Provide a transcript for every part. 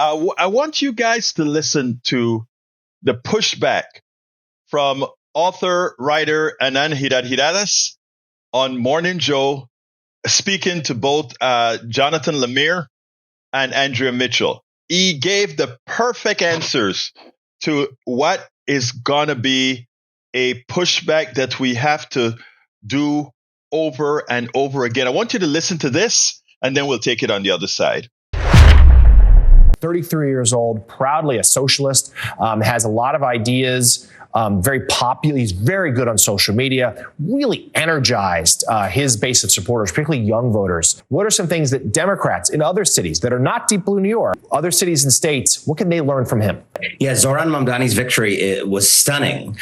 I want you guys to listen to the pushback from author, writer Anand Giridharadas on Morning Joe, speaking to both Johnathan Lemire and Andrea Mitchell. He gave the perfect answers to what is going to be a pushback that we have to do over and over again. I want you to listen to this, and then we'll take it on the other side. 33 years old, proudly a socialist, has a lot of ideas, very popular. He's very good on social media, really energized his base of supporters, particularly young voters. What are some things that Democrats in other cities that are not deep blue New York, other cities and states, what can they learn from him? Yeah, Zohran Mamdani's victory was stunning,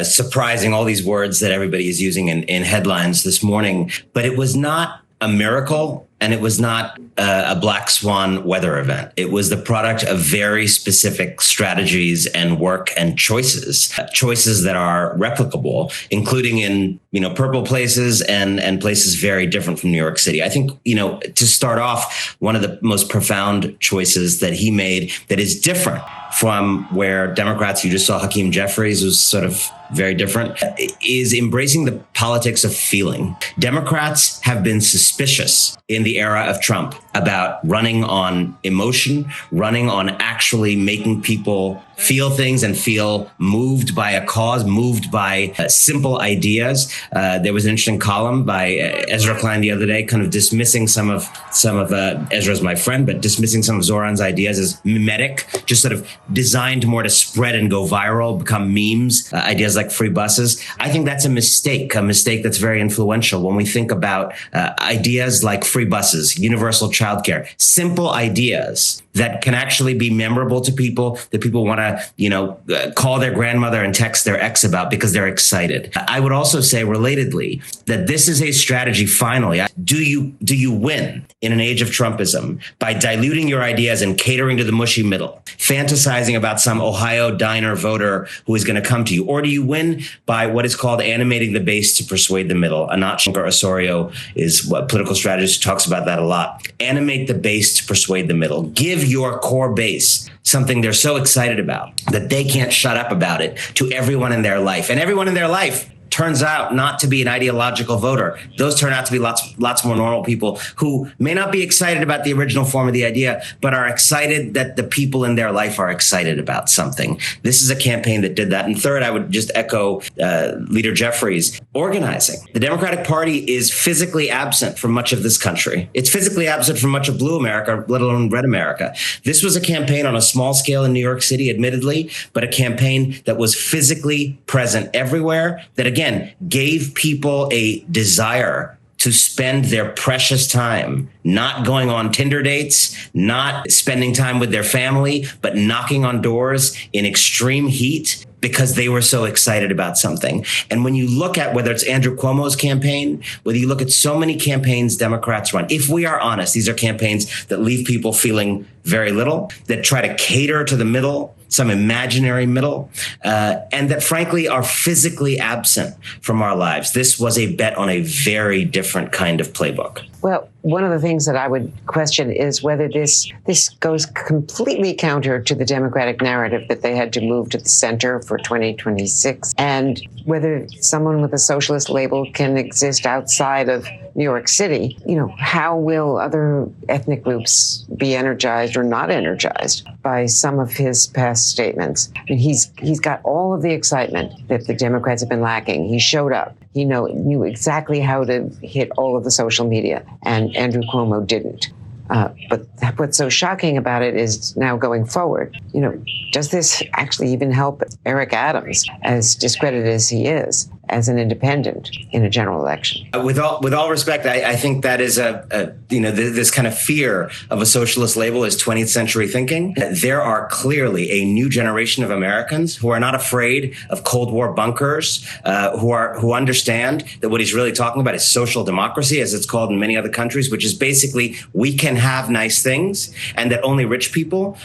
surprising, all these words that everybody is using in headlines this morning. But it was not a miracle, and it was not a black swan weather event. It was the product of very specific strategies and work and choices that are replicable, including in, purple places and places very different from New York City. I think, to start off, one of the most profound choices that he made that is different from where Democrats, you just saw Hakeem Jeffries was sort of very different, is embracing the politics of feeling. Democrats have been suspicious in the era of Trump about running on emotion, running on actually making people feel things and feel moved by a cause, moved by simple ideas. There was an interesting column by Ezra Klein the other day, kind of dismissing some of Ezra's my friend, but dismissing some of Zohran's ideas as mimetic, just sort of designed more to spread and go viral, become memes, ideas like free buses. I think that's a mistake that's very influential when we think about ideas like free buses, universal childcare, simple ideas that can actually be memorable to people, that people want to, call their grandmother and text their ex about because they're excited. I would also say, relatedly, that this is a strategy, finally. Do you win in an age of Trumpism by diluting your ideas and catering to the mushy middle, fantasizing about some Ohio diner voter who is going to come to you? Or do you win by what is called animating the base to persuade the middle? Anat Osorio is what political strategist talks about that a lot. Animate the base to persuade the middle. Give your core base something they're so excited about that they can't shut up about it to everyone in their life. And everyone in their life turns out not to be an ideological voter. Those turn out to be lots more normal people who may not be excited about the original form of the idea, but are excited that the people in their life are excited about something. This is a campaign that did that. And third, I would just echo Leader Jeffries. Organizing. The Democratic Party is physically absent from much of this country. It's physically absent from much of blue America, let alone red America. This was a campaign on a small scale in New York City, admittedly, but a campaign that was physically present everywhere, that again gave people a desire to spend their precious time not going on Tinder dates, not spending time with their family, but knocking on doors in extreme heat because they were so excited about something. And when you look at whether it's Andrew Cuomo's campaign, whether you look at so many campaigns Democrats run, if we are honest, these are campaigns that leave people feeling very little, that try to cater to the middle, some imaginary middle, and that frankly are physically absent from our lives. This was a bet on a very different kind of playbook. Well, one of the things that I would question is whether this goes completely counter to the Democratic narrative that they had to move to the center for 2026, and whether someone with a socialist label can exist outside of New York City. How will other ethnic groups be energized or not energized by some of his past statements? I mean, he's got all of the excitement that the Democrats have been lacking. He showed up. He knew exactly how to hit all of the social media, and Andrew Cuomo didn't. But what's so shocking about it is now going forward, does this actually even help Eric Adams, as discredited as he is, as an independent in a general election? With all respect, I think that is this kind of fear of a socialist label is 20th century thinking. There are clearly a new generation of Americans who are not afraid of Cold War bunkers, who understand that what he's really talking about is social democracy, as it's called in many other countries, which is basically we can have nice things, and that only rich people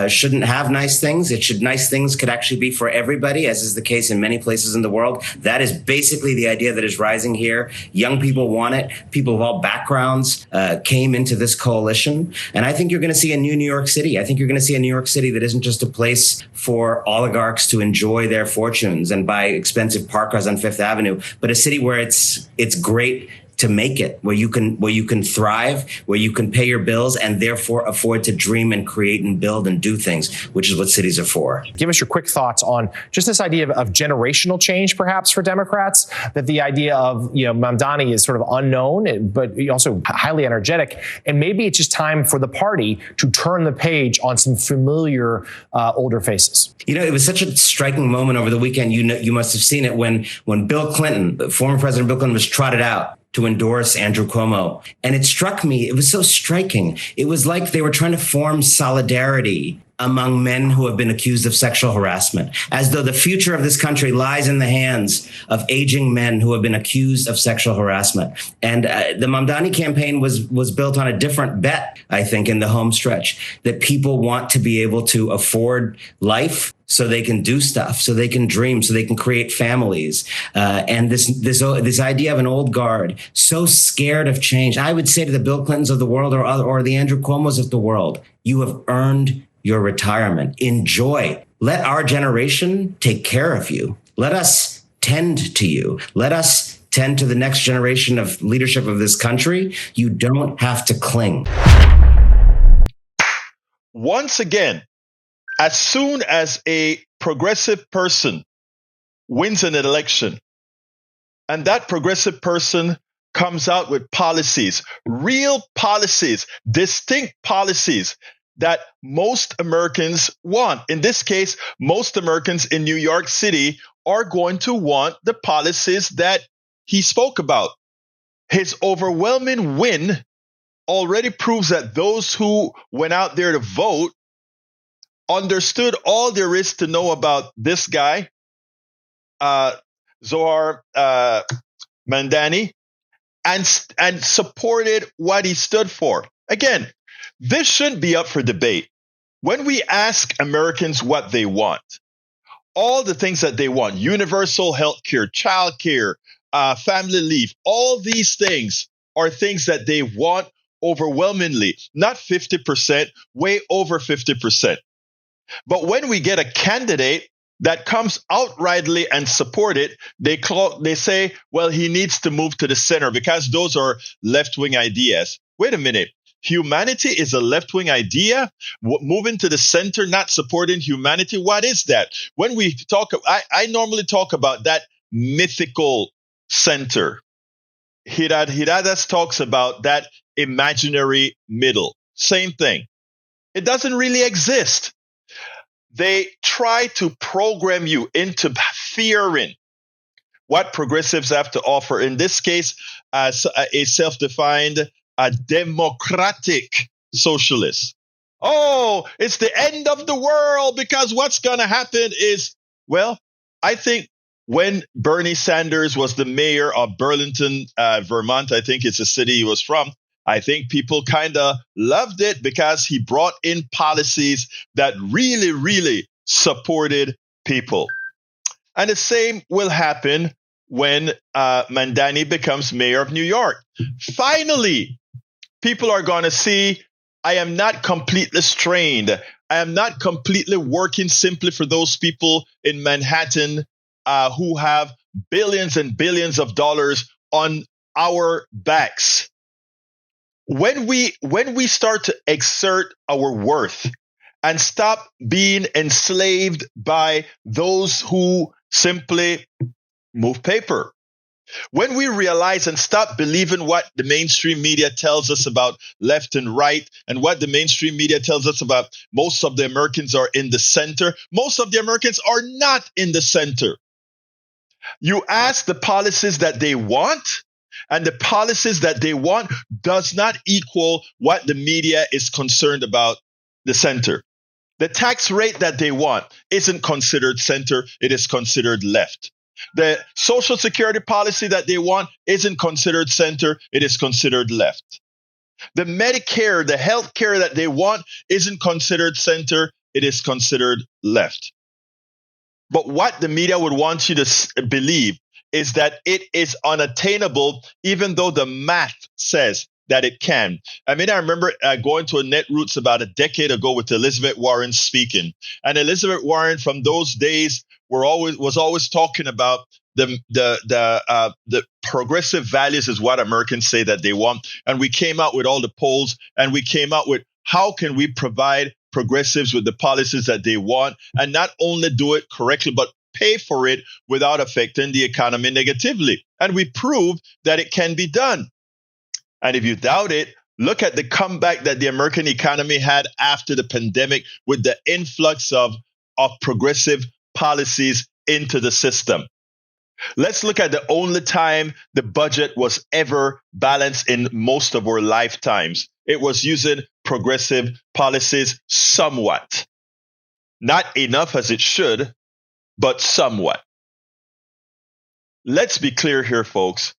shouldn't have nice things. Nice things could actually be for everybody, as is the case in many places in the world. That is basically the idea that is rising here. Young people want it. People of all backgrounds came into this coalition. And I think you're going to see a new New York City. I think you're going to see a New York City that isn't just a place for oligarchs to enjoy their fortunes and buy expensive park cars on Fifth Avenue, but a city where it's great to make it, where you can thrive, where you can pay your bills and therefore afford to dream and create and build and do things, which is what cities are for. Give us your quick thoughts on just this idea of generational change, perhaps, for Democrats, that the idea of, Mamdani is sort of unknown, but also highly energetic. And maybe it's just time for the party to turn the page on some familiar older faces. It was such a striking moment over the weekend. You must have seen it when Bill Clinton, former President Bill Clinton, was trotted out to endorse Andrew Cuomo. And it struck me, it was so striking. It was like they were trying to form solidarity among men who have been accused of sexual harassment, as though the future of this country lies in the hands of aging men who have been accused of sexual harassment. And the Mamdani campaign was built on a different bet, I think, in the home stretch, that people want to be able to afford life so they can do stuff, so they can dream, so they can create families. And this idea of an old guard, so scared of change. I would say to the Bill Clintons of the world or the Andrew Cuomos of the world, you have earned your retirement. Enjoy. Let our generation take care of you. Let us tend to you. Let us tend to the next generation of leadership of this country. You don't have to cling. Once again, as soon as a progressive person wins an election, and that progressive person comes out with policies, real policies, distinct policies that most Americans want. In this case, most Americans in New York City are going to want the policies that he spoke about. His overwhelming win already proves that those who went out there to vote understood all there is to know about this guy, Zohran Mamdani, and supported what he stood for. Again, this shouldn't be up for debate. When we ask Americans what they want, all the things that they want, universal health care, child care, family leave, all these things are things that they want overwhelmingly, not 50%, way over 50%. But when we get a candidate that comes outrightly and support it, they say, well, he needs to move to the center because those are left-wing ideas. Wait a minute. Humanity is a left-wing idea? Moving to the center, not supporting humanity? What is that? When we talk, I normally talk about that mythical center. Giridharadas talks about that imaginary middle. Same thing. It doesn't really exist. They try to program you into fearing what progressives have to offer. In this case, as a self-defined democratic socialist. Oh, it's the end of the world because what's going to happen is, well, I think when Bernie Sanders was the mayor of Burlington, Vermont, I think it's a city he was from, I think people kind of loved it because he brought in policies that really, really supported people. And the same will happen when Mamdani becomes mayor of New York. Finally, people are going to see I am not completely strained. I am not completely working simply for those people in Manhattan who have billions and billions of dollars on our backs. When we start to exert our worth and stop being enslaved by those who simply move paper, when we realize and stop believing what the mainstream media tells us about left and right and what the mainstream media tells us about most of the Americans are in the center, most of the Americans are not in the center. You ask the policies that they want, and the policies that they want does not equal what the media is concerned about the center. The tax rate that they want isn't considered center, it is considered left. The Social Security policy that they want isn't considered center, it is considered left. The Medicare, the health care that they want isn't considered center, it is considered left. But what the media would want you to believe is that it is unattainable, even though the math says that it can. I mean, I remember going to a Netroots about a decade ago with Elizabeth Warren speaking, and Elizabeth Warren from those days was always talking about the progressive values is what Americans say that they want, and we came out with all the polls, and we came out with how can we provide progressives with the policies that they want, and not only do it correctly, but pay for it without affecting the economy negatively. And we proved that it can be done. And if you doubt it, look at the comeback that the American economy had after the pandemic with the influx of progressive policies into the system. Let's look at the only time the budget was ever balanced in most of our lifetimes. It was using progressive policies somewhat. Not enough as it should, but somewhat. Let's be clear here, folks.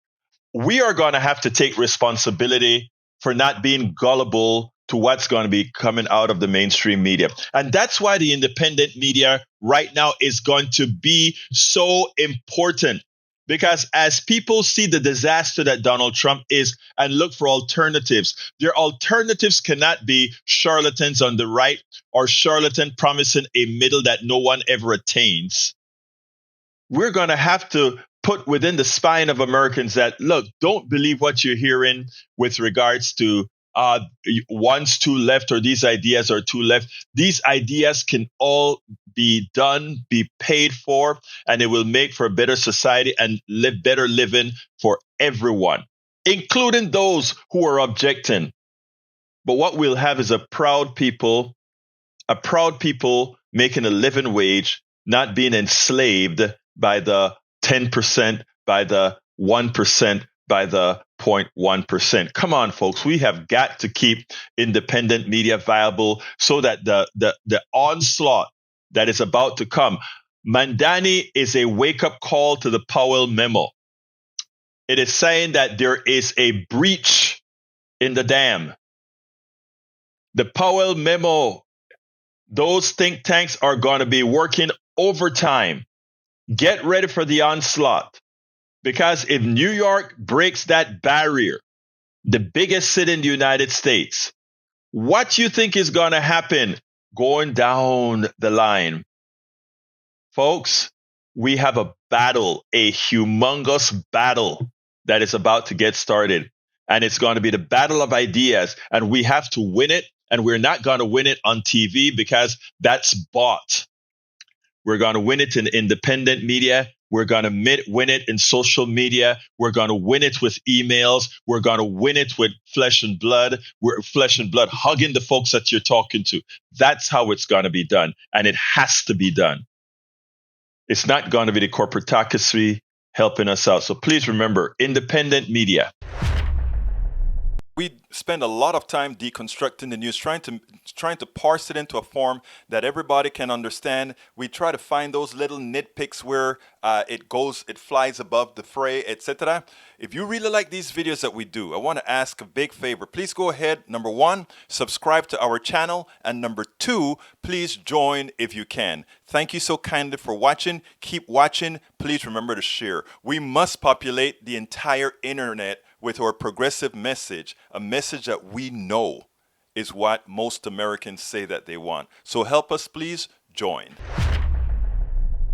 We are going to have to take responsibility for not being gullible to what's going to be coming out of the mainstream media. And that's why the independent media right now is going to be so important. Because as people see the disaster that Donald Trump is and look for alternatives, their alternatives cannot be charlatans on the right or charlatan promising a middle that no one ever attains. We're going to have to put within the spine of Americans that, look, don't believe what you're hearing with regards to one's too left or these ideas are too left. These ideas can all be done, be paid for, and it will make for a better society and better living for everyone, including those who are objecting. But what we'll have is a proud people making a living wage, not being enslaved by the 10%, by the 1%, by the 0.1%. Come on, folks. We have got to keep independent media viable so that the onslaught that is about to come. Mamdani is a wake-up call to the Powell memo. It is saying that there is a breach in the dam. The Powell memo, those think tanks are going to be working overtime. Get ready for the onslaught. Because if New York breaks that barrier, the biggest city in the United States, what you think is going to happen going down the line? Folks, we have a battle, a humongous battle that is about to get started. And it's going to be the battle of ideas. And we have to win it. And we're not going to win it on TV because that's bought. We're going to win it in independent media. We're going to win it in social media. We're going to win it with emails. We're going to win it with flesh and blood. We're flesh and blood hugging the folks that you're talking to. That's how it's going to be done. And it has to be done. It's not going to be the corporatocracy helping us out. So please remember, independent media. We spend a lot of time deconstructing the news, trying to parse it into a form that everybody can understand. We try to find those little nitpicks where it flies above the fray, etc. If you really like these videos that we do, I want to ask a big favor. Please go ahead. Number 1, subscribe to our channel. And number 2, please join if you can. Thank you so kindly for watching. Keep watching. Please remember to share. We must populate the entire internet with our progressive message, a message that we know is what most Americans say that they want. So help us, please join.